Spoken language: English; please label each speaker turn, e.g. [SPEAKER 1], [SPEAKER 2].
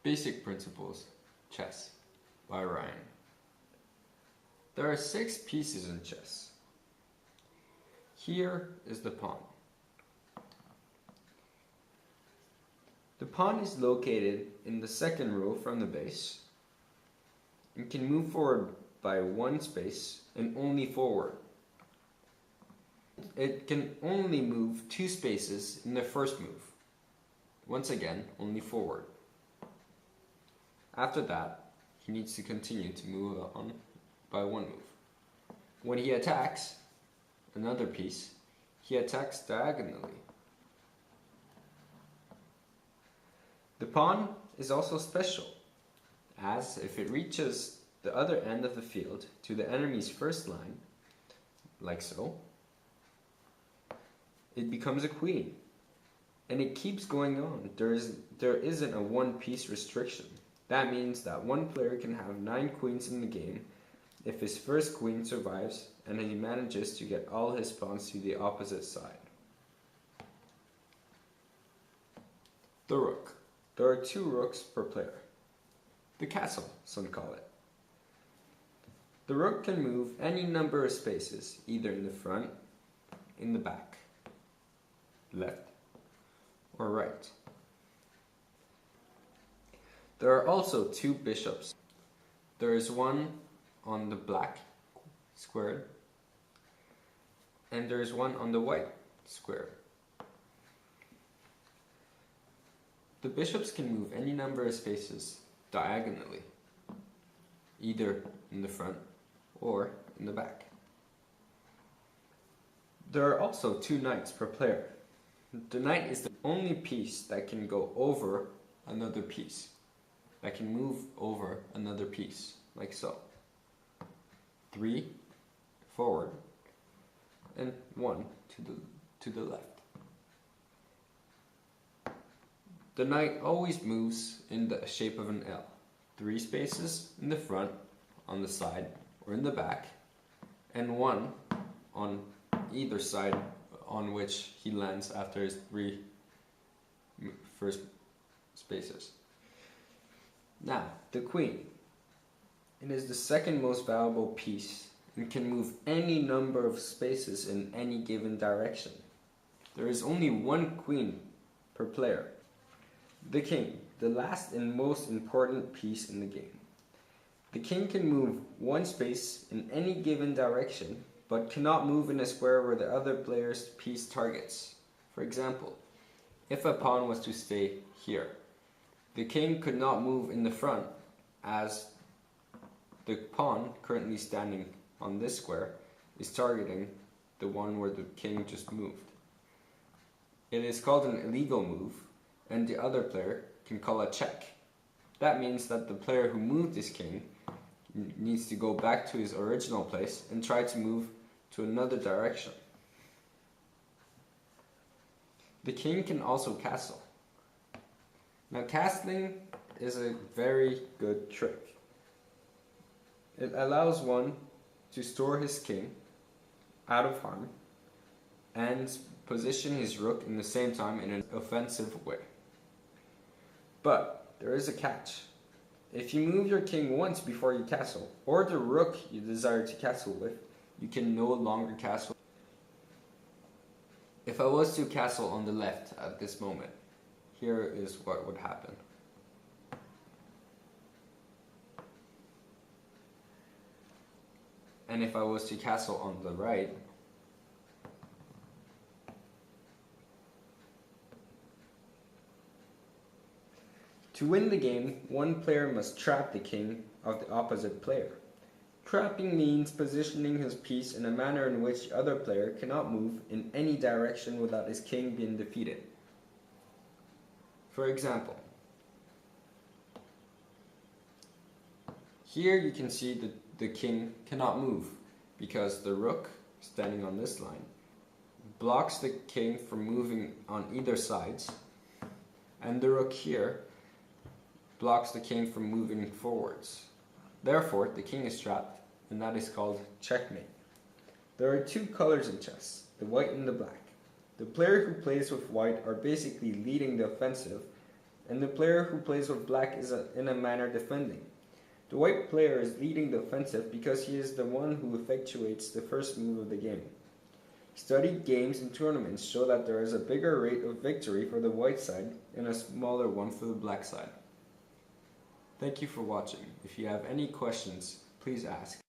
[SPEAKER 1] Basic Principles, Chess, by Ryan. There are 6 pieces in chess. Here is the pawn. The pawn is located in the second row from the base and can move forward by 1 space and only forward. It can only move 2 spaces in the first move. Once again, only forward. After that, he needs to continue to move on by 1 move. When he attacks another piece, he attacks diagonally. The pawn is also special, as if it reaches the other end of the field to the enemy's first line, like so, it becomes a queen. And it keeps going on. There isn't a 1-piece restriction. That means that one player can have 9 queens in the game if his first queen survives and he manages to get all his pawns to the opposite side. The rook. There are 2 rooks per player. The castle, some call it. The rook can move any number of spaces, either in the front, in the back, left, or right. There are also 2 bishops. There is one on the black square, and there is one on the white square. The bishops can move any number of spaces diagonally, either in the front or in the back. There are also 2 knights per player. The knight is the only piece that can go over another piece, that can move over another piece, like so. 3 forward and 1 to the left. The knight always moves in the shape of an L. 3 spaces in the front, on the side, or in the back, and 1 on either side on which he lands after his 3 first spaces. Now, the queen. It is the second most valuable piece and can move any number of spaces in any given direction. There is only 1 queen per player. The king, the last and most important piece in the game. The king can move 1 space in any given direction, but cannot move in a square where the other player's piece targets. For example, if a pawn was to stay here, the king could not move in the front, as the pawn currently standing on this square is targeting the one where the king just moved. It is called an illegal move, and the other player can call a check. That means that the player who moved his king needs to go back to his original place and try to move to another direction. The king can also castle. Now, castling is a very good trick. It allows one to store his king out of harm and position his rook in the same time in an offensive way. But there is a catch. If you move your king once before you castle, or the rook you desire to castle with, you can no longer castle. If I was to castle on the left at this moment, here is what would happen. And if I was to castle on the right, to win the game, one player must trap the king of the opposite player. Trapping means positioning his piece in a manner in which the other player cannot move in any direction without his king being defeated. For example, here you can see that the king cannot move because the rook, standing on this line, blocks the king from moving on either sides, and the rook here blocks the king from moving forwards. Therefore, the king is trapped, and that is called checkmate. There are 2 colors in chess, the white and the black. The player who plays with white are basically leading the offensive, and the player who plays with black is in a manner defending. The white player is leading the offensive because he is the one who effectuates the first move of the game. Studied games and tournaments show that there is a bigger rate of victory for the white side and a smaller one for the black side. Thank you for watching. If you have any questions, please ask.